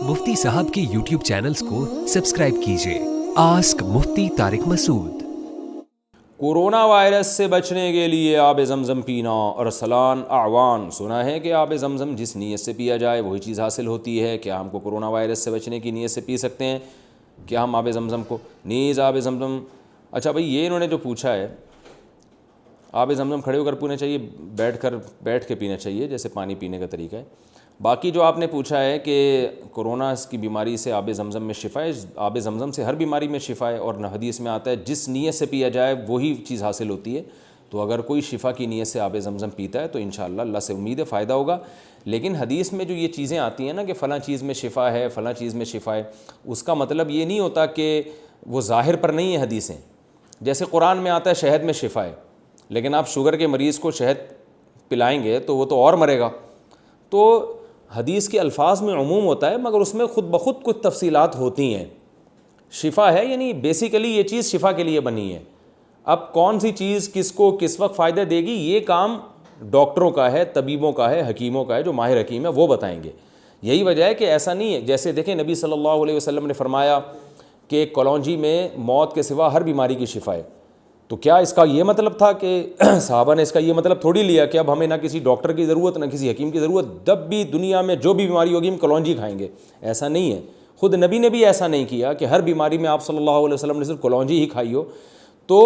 मुफ्ती साहब के YouTube channels को सब्सक्राइब कीजिए। आस्क मुफ्ती तारिक मसूद। कोरोना वायरस से बचने के लिए आब ज़मज़म पीना और सलान आवान। सुना है कि आब ज़मज़म जिस नीयत से पिया जाए वही चीज़ हासिल होती है। क्या हमको कोरोना वायरस से बचने की नीयत से पी सकते हैं? क्या हम आब ज़मज़म को नीज़ आब ज़मज़म? अच्छा भाई, ये इन्होंने जो पूछा है, आब ज़मज़म खड़े होकर पीना चाहिए, बैठ के पीना चाहिए, जैसे पानी पीने का तरीका है। बाकी जो आपने पूछा है कि कोरोना की बीमारी से आब ज़मज़म में शिफा है, आब ज़मज़म से हर बीमारी में शिफा है और हदीस में आता है जिस नीयत से पिया जाए वही चीज़ हासिल होती है। तो अगर कोई शिफा की नीयत से आब ज़मज़म पीता है तो इंशाअल्लाह अल्लाह से उम्मीद है फ़ायदा होगा। लेकिन हदीस में जो ये चीज़ें आती हैं ना कि फ़लाँ चीज़ में शिफा है, फ़लाँ चीज़ में शिफा है, उसका मतलब ये नहीं होता कि वो ज़ाहिर पर नहीं है हदीसें। जैसे कुरान में आता है शहद में शिफा है, लेकिन आप शुगर के मरीज़ को शहद पिलाएंगे तो वो तो और मरेगा। तो हदीस के अल्फाज में उमूम होता है, मगर उसमें ख़ुद ब खुद कुछ तफसीलात होती हैं। शिफा है यानी बेसिकली ये चीज़ शिफा के लिए बनी है। अब कौन सी चीज़ किसको किस वक्त फ़ायदा देगी, ये काम डॉक्टरों का है, तबीबों का है, हकीमों का है, जो माहिर हकीम है वो बताएंगे। यही वजह है कि ऐसा नहीं है। जैसे देखें, नबी सल्लल्लाहु अलैहि वसल्लम ने फरमाया कि कलौंजी में मौत के सिवा हर बीमारी की शिफा है। तो क्या इसका ये मतलब था कि साहबा ने इसका ये मतलब थोड़ी लिया कि अब हमें ना किसी डॉक्टर की ज़रूरत ना किसी हकीम की ज़रूरत, जब भी दुनिया में जो भी बीमारी होगी हम कलौंजी खाएंगे? ऐसा नहीं है। ख़ुद नबी ने भी ऐसा नहीं किया कि हर बीमारी में आप सल्लल्लाहु अलैहि वसल्लम ने सिर्फ कलौंजी ही खाई हो। तो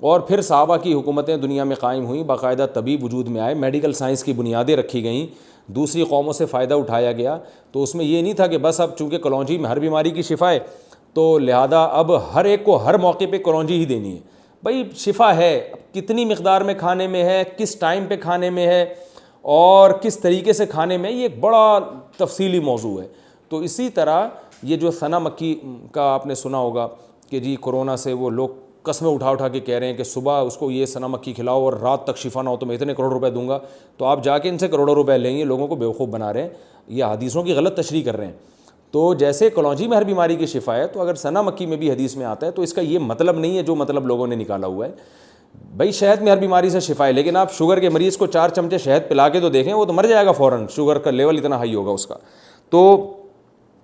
और फिर साहबा की हुकूमतें दुनिया में कायम हुई, बाकायदा तबीब वजूद में आए, मेडिकल साइंस की बुनियादें रखी गईं, दूसरी कौमों से फ़ायदा उठाया गया। तो उसमें ये नहीं था कि बस अब चूँकि कलौंजी में हर बीमारी की शिफा है तो लिहाजा अब हर एक को हर मौके पर कलौंजी ही देनी है। भाई शिफा है, कितनी मिक़दार में खाने में है, किस टाइम पे खाने में है और किस तरीके से खाने में, ये एक बड़ा तफसीली मौजू है। तो इसी तरह ये जो सना मक्की का आपने सुना होगा कि जी कोरोना से वो लोग कस्में उठा उठा के कह रहे हैं कि सुबह उसको ये सना मक्की खिलाओ और रात तक शिफा ना हो तो मैं इतने करोड़ रुपए दूंगा। तो आप जाके इनसे करोड़ों रुपए लेंगे, लोगों को बेवकूफ़ बना रहे हैं, ये हदीसों की गलत तशरीह कर रहे हैं। तो जैसे कलौंजी में हर बीमारी की शिफा है, तो अगर सना मक्की में भी हदीस में आता है तो इसका ये मतलब नहीं है जो मतलब लोगों ने निकाला हुआ है। भाई शहद में हर बीमारी से शिफा है, लेकिन आप शुगर के मरीज़ को 4 चमचे शहद पिला के तो देखें, वो तो मर जाएगा फ़ौरन, शुगर का लेवल इतना हाई होगा उसका। तो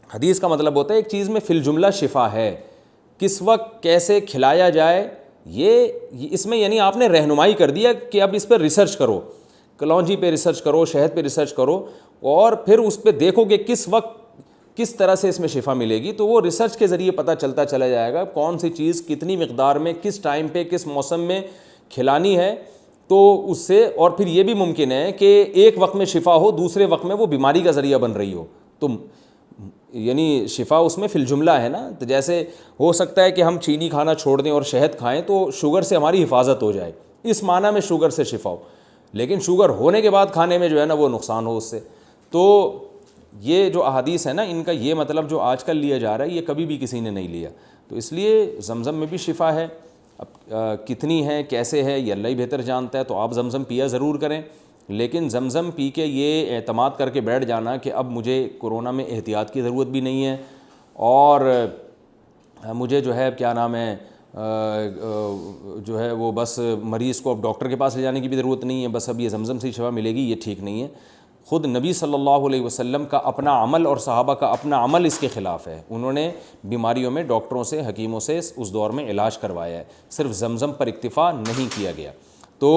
हदीस का मतलब होता है एक चीज़ में फिल जुमला शिफा है, किस वक्त कैसे खिलाया जाए ये इसमें यानी आपने रहनुमाई कर दिया कि अब इस पर रिसर्च करो, कलौंजी पे रिसर्च करो, शहद पे रिसर्च करो और फिर उस पर देखो कि किस वक्त किस तरह से इसमें शिफा मिलेगी। तो वो रिसर्च के ज़रिए पता चलता चला जाएगा कौन सी चीज़ कितनी मिक़दार में किस टाइम पे किस मौसम में खिलानी है। तो उससे और फिर ये भी मुमकिन है कि एक वक्त में शिफा हो, दूसरे वक्त में वो बीमारी का ज़रिया बन रही हो। तो यानी शिफा उसमें फिल जुमला है ना। तो जैसे हो सकता है कि हम चीनी खाना छोड़ दें और शहद खाएँ तो शुगर से हमारी हिफाजत हो जाए, इस माना में शुगर से शिफा हो, लेकिन शुगर होने के बाद खाने में जो है ना वो नुकसान हो उससे। तो ये जो अहादीस है ना, इनका ये मतलब जो आजकल लिया जा रहा है ये कभी भी किसी ने नहीं लिया। तो इसलिए ज़मज़म में भी शिफा है। अब कितनी है कैसे है ये अल्लाह ही बेहतर जानता है। तो आप ज़मज़म पिया ज़रूर करें, लेकिन ज़मज़म पी के ये एतमाद करके बैठ जाना कि अब मुझे कोरोना में एहतियात की ज़रूरत भी नहीं है और मुझे जो है क्या नाम है जो है वो बस मरीज़ को अब डॉक्टर के पास ले जाने की भी ज़रूरत नहीं है, बस अब ये ज़मज़म से शिफा मिलेगी, ये ठीक नहीं है। ख़ुद नबी सल्लल्लाहु अलैहि वसल्लम का अपना अमल और सहाबा का अपना अमल इसके ख़िलाफ़ है। उन्होंने बीमारियों में डॉक्टरों से हकीमों से उस दौर में इलाज करवाया है, सिर्फ ज़मज़म पर इक्तिफ़ा नहीं किया गया। तो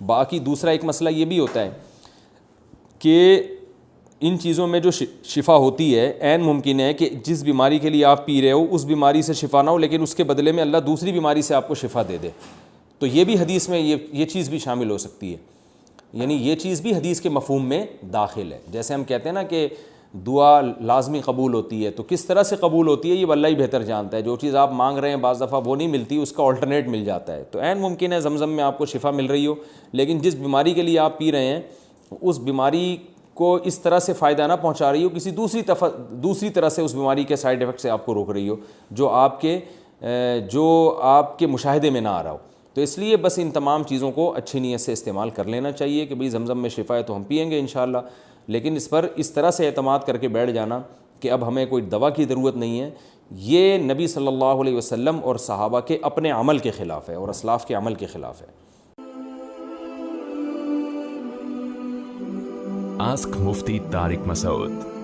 बाकी दूसरा एक मसला ये भी होता है कि इन चीज़ों में जो शिफा होती है, ऐन मुमकिन है कि जिस बीमारी के लिए आप पी रहे हो उस बीमारी से शिफा ना हो, लेकिन उसके बदले में अल्लाह दूसरी बीमारी से आपको शिफा दे दे। तो ये भी हदीस में ये चीज़ भी शामिल हो सकती है, यानी ये चीज़ भी हदीस के मफ़हूम में दाखिल है। जैसे हम कहते हैं ना कि दुआ लाजमी कबूल होती है, तो किस तरह से कबूल होती है ये अल्लाह ही बेहतर जानता है। जो चीज़ आप मांग रहे हैं बाज़ दफ़ा वो नहीं मिलती, उसका अल्टरनेट मिल जाता है। तो ऐन मुमकिन है ज़मज़म में आपको शिफा मिल रही हो, लेकिन जिस बीमारी के लिए आप पी रहे हैं उस बीमारी को इस तरह से फ़ायदा ना पहुँचा रही हो, किसी दूसरी तरह से उस बीमारी के साइड इफ़ेक्ट से आपको रोक रही हो जो आपके मुशाहिदे में ना आ रहा हो। तो इसलिए बस इन तमाम चीज़ों को अच्छी नीयत से इस्तेमाल कर लेना चाहिए कि भाई ज़मज़म में शिफा है तो हम पिएंगे इंशाअल्लाह, लेकिन इस पर इस तरह से एतमाद करके बैठ जाना कि अब हमें कोई दवा की ज़रूरत नहीं है, ये नबी सल्लल्लाहु अलैहि वसल्लम और सहाबा के अपने अमल के ख़िलाफ़ है और असलाफ़ के अमल के ख़िलाफ़ है। आस्क मुफ्ती तारिक मसूद।